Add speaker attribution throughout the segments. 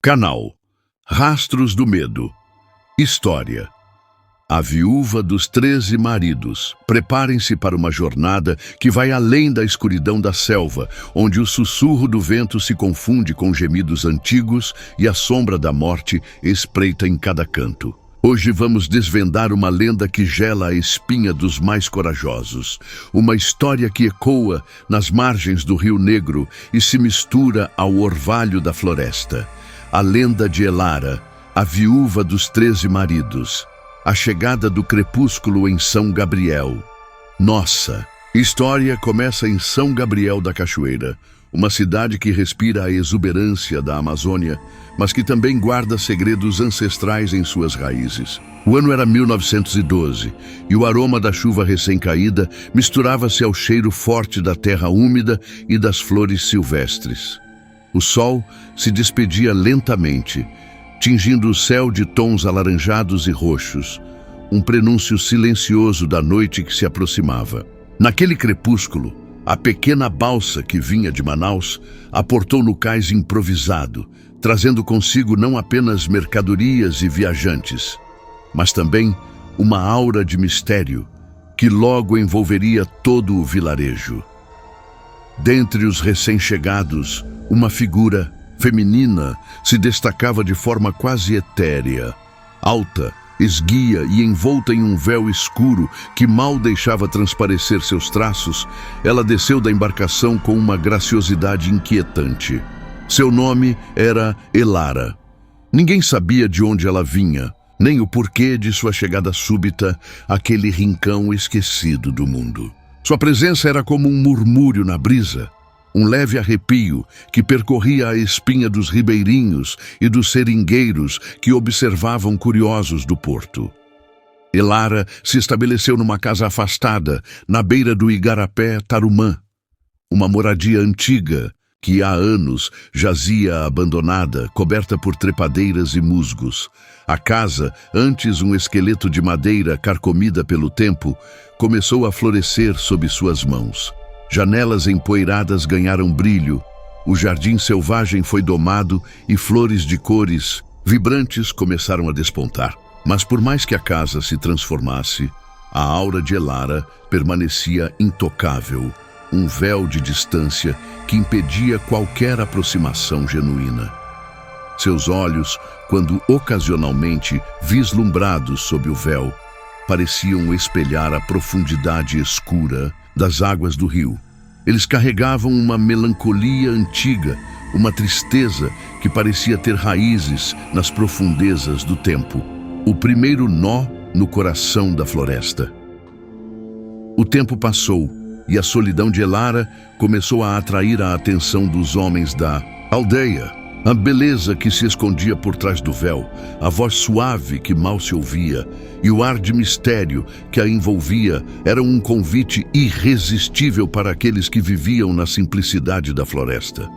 Speaker 1: Canal Rastros do Medo. História: A Viúva dos 13 Maridos. Preparem-se para uma jornada que vai além da escuridão da selva, onde o sussurro do vento se confunde com gemidos antigos e a sombra da morte espreita em cada canto. Hoje vamos desvendar uma lenda que gela a espinha dos mais corajosos. Uma história que ecoa nas margens do Rio Negro e se mistura ao orvalho da floresta. A lenda de Elara, a viúva dos 13 maridos. A chegada do crepúsculo em São Gabriel. Nossa história começa em São Gabriel da Cachoeira, uma cidade que respira a exuberância da Amazônia, mas que também guarda segredos ancestrais em suas raízes. O ano era 1912 e o aroma da chuva recém-caída misturava-se ao cheiro forte da terra úmida e das flores silvestres. O sol se despedia lentamente, tingindo o céu de tons alaranjados e roxos, um prenúncio silencioso da noite que se aproximava. Naquele crepúsculo, a pequena balsa que vinha de Manaus aportou no cais improvisado, trazendo consigo não apenas mercadorias e viajantes, mas também uma aura de mistério que logo envolveria todo o vilarejo. Dentre os recém-chegados, uma figura feminina se destacava de forma quase etérea. Alta, esguia e envolta em um véu escuro que mal deixava transparecer seus traços, ela desceu da embarcação com uma graciosidade inquietante. Seu nome era Elara. Ninguém sabia de onde ela vinha, nem o porquê de sua chegada súbita àquele rincão esquecido do mundo. Sua presença era como um murmúrio na brisa, um leve arrepio que percorria a espinha dos ribeirinhos e dos seringueiros que observavam curiosos do porto. Elara se estabeleceu numa casa afastada, na beira do Igarapé Tarumã, uma moradia antiga que há anos jazia abandonada, coberta por trepadeiras e musgos. A casa, antes um esqueleto de madeira carcomida pelo tempo, começou a florescer sob suas mãos. Janelas empoeiradas ganharam brilho, o jardim selvagem foi domado e flores de cores vibrantes começaram a despontar. Mas por mais que a casa se transformasse, a aura de Elara permanecia intocável, um véu de distância que impedia qualquer aproximação genuína. Seus olhos, quando ocasionalmente vislumbrados sob o véu, pareciam espelhar a profundidade escura das águas do rio. Eles carregavam uma melancolia antiga, uma tristeza que parecia ter raízes nas profundezas do tempo. O primeiro nó no coração da floresta. O tempo passou e a solidão de Elara começou a atrair a atenção dos homens da aldeia. A beleza que se escondia por trás do véu, a voz suave que mal se ouvia e o ar de mistério que a envolvia eram um convite irresistível para aqueles que viviam na simplicidade da floresta.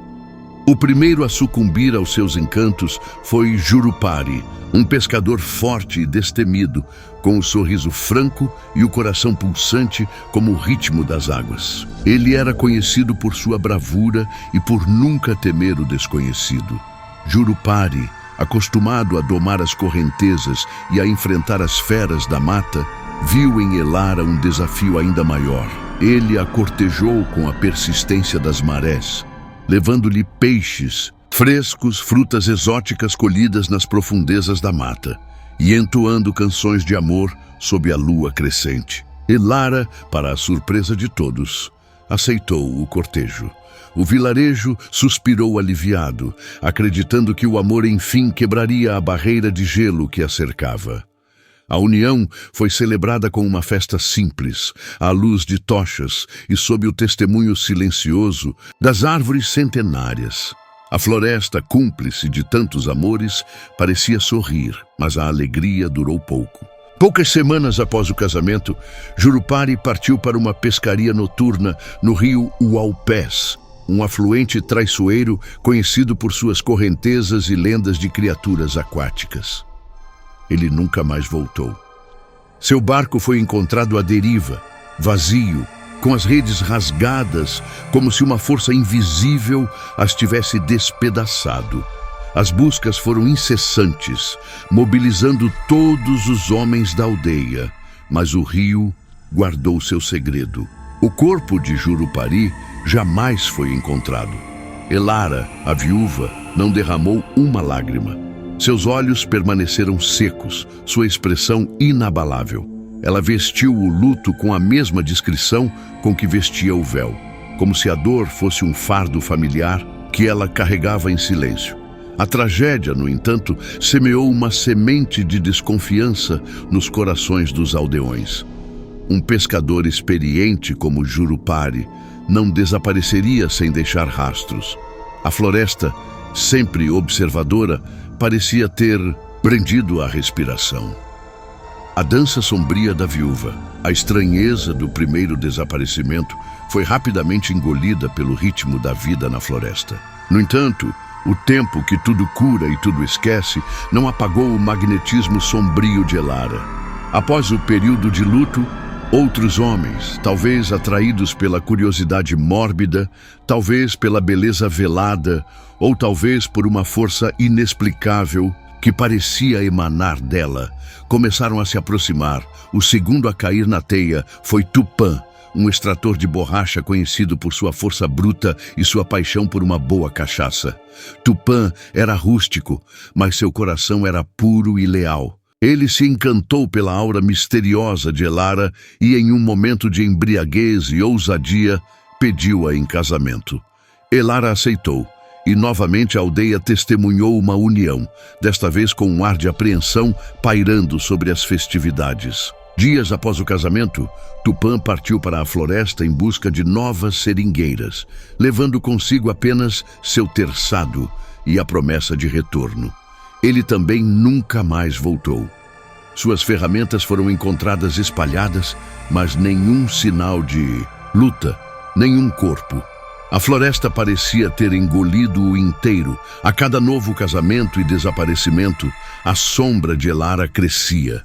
Speaker 1: O primeiro a sucumbir aos seus encantos foi Jurupari, um pescador forte e destemido, com o sorriso franco e o coração pulsante como o ritmo das águas. Ele era conhecido por sua bravura e por nunca temer o desconhecido. Jurupari, acostumado a domar as correntezas e a enfrentar as feras da mata, viu em Elara um desafio ainda maior. Ele a cortejou com a persistência das marés, levando-lhe peixes frescos, frutas exóticas colhidas nas profundezas da mata e entoando canções de amor sob a lua crescente. Elara, para a surpresa de todos, aceitou o cortejo. O vilarejo suspirou aliviado, acreditando que o amor enfim quebraria a barreira de gelo que a cercava. A união foi celebrada com uma festa simples, à luz de tochas e sob o testemunho silencioso das árvores centenárias. A floresta, cúmplice de tantos amores, parecia sorrir, mas a alegria durou pouco. Poucas semanas após o casamento, Jurupari partiu para uma pescaria noturna no rio Uaupés, um afluente traiçoeiro conhecido por suas correntezas e lendas de criaturas aquáticas. Ele nunca mais voltou. Seu barco foi encontrado à deriva, vazio, com as redes rasgadas, como se uma força invisível as tivesse despedaçado. As buscas foram incessantes, mobilizando todos os homens da aldeia, mas o rio guardou seu segredo. O corpo de Jurupari jamais foi encontrado. Elara, a viúva, não derramou uma lágrima. Seus olhos permaneceram secos, sua expressão inabalável. Ela vestiu o luto com a mesma discrição com que vestia o véu, como se a dor fosse um fardo familiar que ela carregava em silêncio. A tragédia, no entanto, semeou uma semente de desconfiança nos corações dos aldeões. Um pescador experiente como Jurupari não desapareceria sem deixar rastros. A floresta, sempre observadora, parecia ter prendido a respiração. A dança sombria da viúva, a estranheza do primeiro desaparecimento, foi rapidamente engolida pelo ritmo da vida na floresta. No entanto, o tempo que tudo cura e tudo esquece não apagou o magnetismo sombrio de Elara. Após o período de luto, outros homens, talvez atraídos pela curiosidade mórbida, talvez pela beleza velada, ou talvez por uma força inexplicável que parecia emanar dela, começaram a se aproximar. O segundo a cair na teia foi Tupã, um extrator de borracha conhecido por sua força bruta e sua paixão por uma boa cachaça. Tupã era rústico, mas seu coração era puro e leal. Ele se encantou pela aura misteriosa de Elara e, em um momento de embriaguez e ousadia, pediu-a em casamento. Elara aceitou, e novamente a aldeia testemunhou uma união, desta vez com um ar de apreensão pairando sobre as festividades. Dias após o casamento, Tupã partiu para a floresta em busca de novas seringueiras, levando consigo apenas seu terçado e a promessa de retorno. Ele também nunca mais voltou. Suas ferramentas foram encontradas espalhadas, mas nenhum sinal de luta, nenhum corpo. A floresta parecia ter engolido-o inteiro. A cada novo casamento e desaparecimento, a sombra de Elara crescia.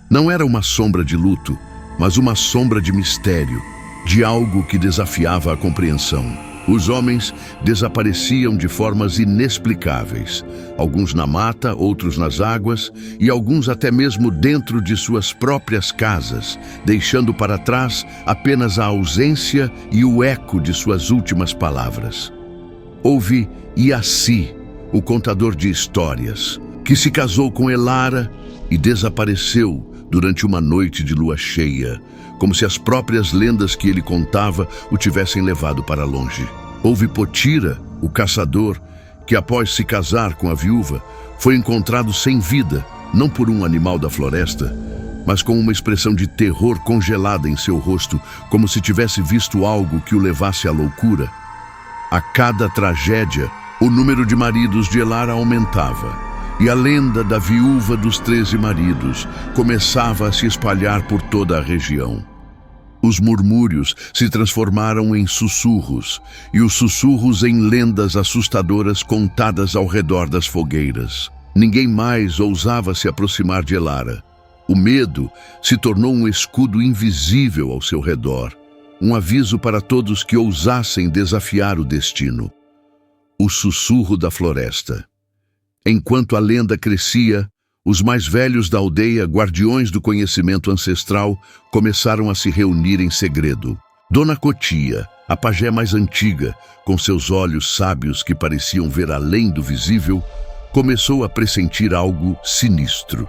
Speaker 1: Não era uma sombra de luto, mas uma sombra de mistério, de algo que desafiava a compreensão. Os homens desapareciam de formas inexplicáveis, alguns na mata, outros nas águas e alguns até mesmo dentro de suas próprias casas, deixando para trás apenas a ausência e o eco de suas últimas palavras. Houve Iaci, o contador de histórias, que se casou com Elara e desapareceu durante uma noite de lua cheia, como se as próprias lendas que ele contava o tivessem levado para longe. Houve Potira, o caçador, que após se casar com a viúva, foi encontrado sem vida, não por um animal da floresta, mas com uma expressão de terror congelada em seu rosto, como se tivesse visto algo que o levasse à loucura. A cada tragédia, o número de maridos de Elara aumentava, e a lenda da viúva dos 13 maridos começava a se espalhar por toda a região. Os murmúrios se transformaram em sussurros, e os sussurros em lendas assustadoras contadas ao redor das fogueiras. Ninguém mais ousava se aproximar de Elara. O medo se tornou um escudo invisível ao seu redor, um aviso para todos que ousassem desafiar o destino. O sussurro da floresta. Enquanto a lenda crescia, os mais velhos da aldeia, guardiões do conhecimento ancestral, começaram a se reunir em segredo. Dona Cotia, a pajé mais antiga, com seus olhos sábios que pareciam ver além do visível, começou a pressentir algo sinistro.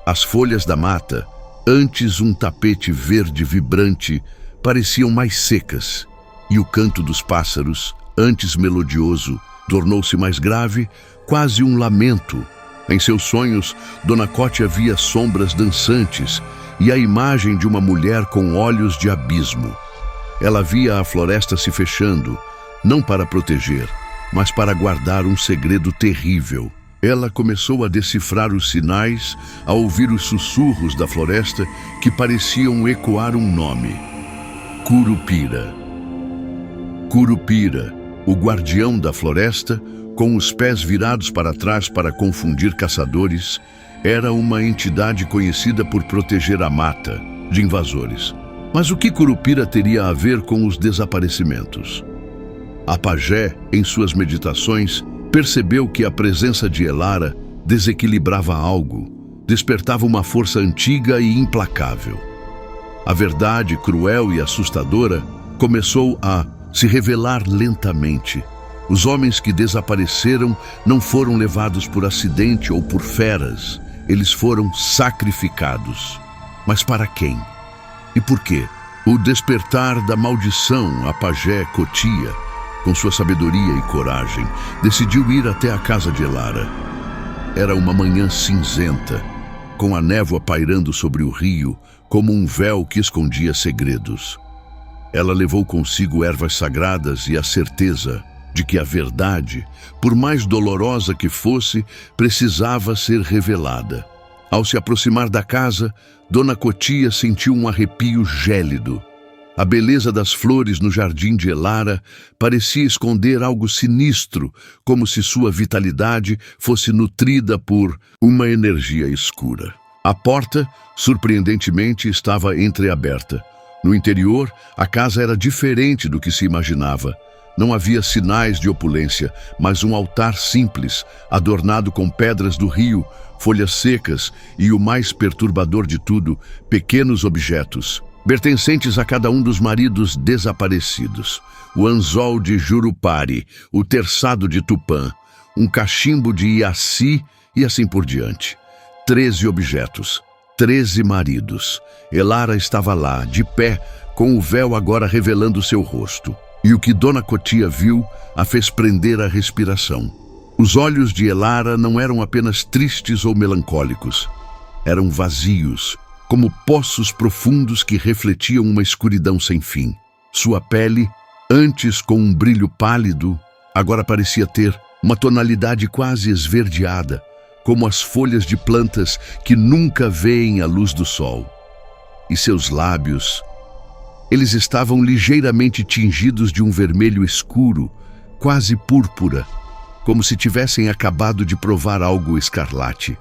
Speaker 1: As folhas da mata, antes um tapete verde vibrante, pareciam mais secas, e o canto dos pássaros, antes melodioso, tornou-se mais grave, quase um lamento. Em seus sonhos, Dona Cotia via sombras dançantes e a imagem de uma mulher com olhos de abismo. Ela via a floresta se fechando, não para proteger, mas para guardar um segredo terrível. Ela começou a decifrar os sinais, a ouvir os sussurros da floresta que pareciam ecoar um nome: Curupira. Curupira, o guardião da floresta, com os pés virados para trás para confundir caçadores, era uma entidade conhecida por proteger a mata de invasores. Mas o que Curupira teria a ver com os desaparecimentos? A pajé, em suas meditações, Percebeu que a presença de Elara desequilibrava algo, despertava uma força antiga e implacável. A verdade, cruel e assustadora, começou a se revelar lentamente. Os homens que desapareceram não foram levados por acidente ou por feras. Eles foram sacrificados. Mas para quem? E por quê? O despertar da maldição, a pajé Cotia, com sua sabedoria e coragem, decidiu ir até a casa de Elara. Era uma manhã cinzenta, com a névoa pairando sobre o rio, como um véu que escondia segredos. Ela levou consigo ervas sagradas e a certeza de que a verdade, por mais dolorosa que fosse, precisava ser revelada. Ao se aproximar da casa, Dona Cotia sentiu um arrepio gélido. A beleza das flores no jardim de Elara parecia esconder algo sinistro, como se sua vitalidade fosse nutrida por uma energia escura. A porta, surpreendentemente, estava entreaberta. No interior, a casa era diferente do que se imaginava. Não havia sinais de opulência, mas um altar simples, adornado com pedras do rio, folhas secas e, o mais perturbador de tudo, pequenos objetos, pertencentes a cada um dos maridos desaparecidos. O anzol de Jurupari, o terçado de Tupã, um cachimbo de Iaci e assim por diante. 13 objetos, 13 maridos. Elara estava lá, de pé, com o véu agora revelando seu rosto. E o que Dona Cotia viu a fez prender a respiração. Os olhos de Elara não eram apenas tristes ou melancólicos. Eram vazios, como poços profundos que refletiam uma escuridão sem fim. Sua pele, antes com um brilho pálido, agora parecia ter uma tonalidade quase esverdeada, como as folhas de plantas que nunca veem a luz do sol. E seus lábios, eles estavam ligeiramente tingidos de um vermelho escuro, quase púrpura, como se tivessem acabado de provar algo escarlate.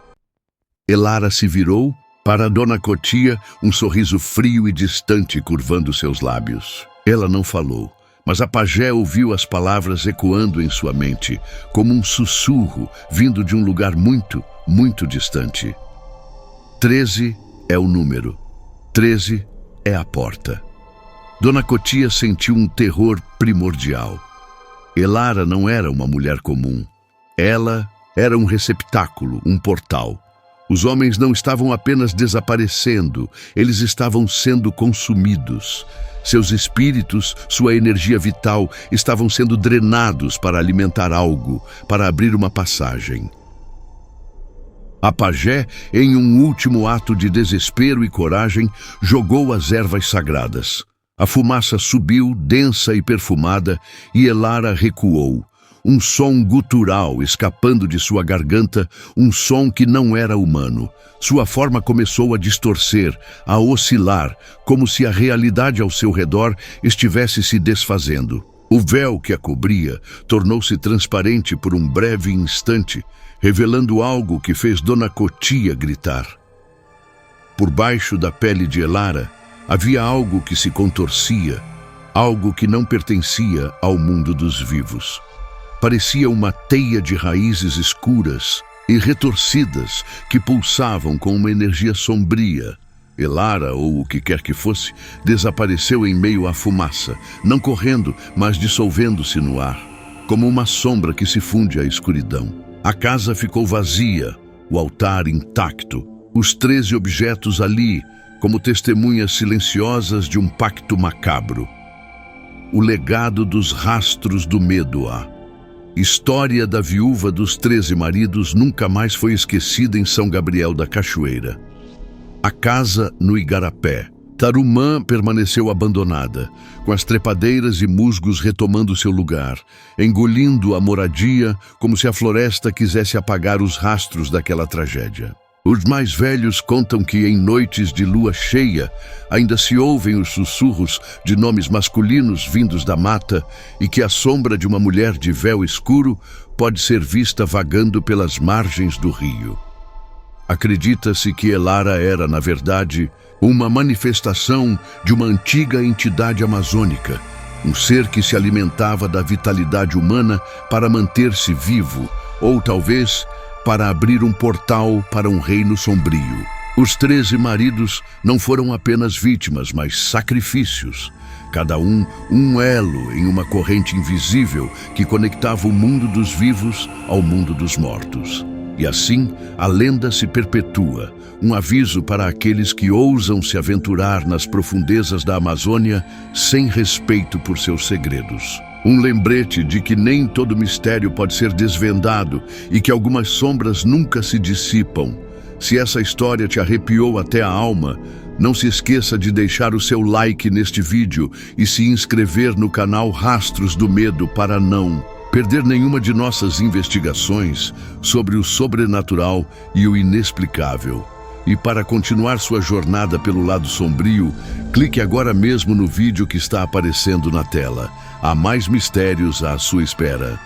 Speaker 1: Elara se virou, para Dona Cotia, um sorriso frio e distante curvando seus lábios. Ela não falou, mas a pajé ouviu as palavras ecoando em sua mente, como um sussurro vindo de um lugar muito, muito distante. 13 é o número. 13 é a porta. Dona Cotia sentiu um terror primordial. Elara não era uma mulher comum. Ela era um receptáculo, um portal. Os homens não estavam apenas desaparecendo, eles estavam sendo consumidos. Seus espíritos, sua energia vital, estavam sendo drenados para alimentar algo, para abrir uma passagem. A pajé, em um último ato de desespero e coragem, jogou as ervas sagradas. A fumaça subiu, densa e perfumada, e Elara recuou. Um som gutural escapando de sua garganta, um som que não era humano. Sua forma começou a distorcer, a oscilar, como se a realidade ao seu redor estivesse se desfazendo. O véu que a cobria tornou-se transparente por um breve instante, revelando algo que fez Dona Cotia gritar. Por baixo da pele de Elara, havia algo que se contorcia, algo que não pertencia ao mundo dos vivos. Parecia uma teia de raízes escuras e retorcidas que pulsavam com uma energia sombria. Elara, ou o que quer que fosse, desapareceu em meio à fumaça, não correndo, mas dissolvendo-se no ar, como uma sombra que se funde à escuridão. A casa ficou vazia, o altar intacto, os 13 objetos ali, como testemunhas silenciosas de um pacto macabro. O legado dos rastros do medo. A história da viúva dos 13 maridos nunca mais foi esquecida em São Gabriel da Cachoeira. A casa no Igarapé. Tarumã permaneceu abandonada, com as trepadeiras e musgos retomando seu lugar, engolindo a moradia como se a floresta quisesse apagar os rastros daquela tragédia. Os mais velhos contam que em noites de lua cheia ainda se ouvem os sussurros de nomes masculinos vindos da mata e que a sombra de uma mulher de véu escuro pode ser vista vagando pelas margens do rio. Acredita-se que Elara era, na verdade, uma manifestação de uma antiga entidade amazônica, Um ser que se alimentava da vitalidade humana para manter-se vivo, ou talvez para abrir um portal para um reino sombrio. Os 13 maridos não foram apenas vítimas, mas sacrifícios. Cada um elo em uma corrente invisível que conectava o mundo dos vivos ao mundo dos mortos. E assim, a lenda se perpetua, um aviso para aqueles que ousam se aventurar nas profundezas da Amazônia sem respeito por seus segredos. Um lembrete de que nem todo mistério pode ser desvendado e que algumas sombras nunca se dissipam. Se essa história te arrepiou até a alma, não se esqueça de deixar o seu like neste vídeo e se inscrever no canal Rastros do Medo para não perder nenhuma de nossas investigações sobre o sobrenatural e o inexplicável. E para continuar sua jornada pelo lado sombrio, clique agora mesmo no vídeo que está aparecendo na tela. Há mais mistérios à sua espera.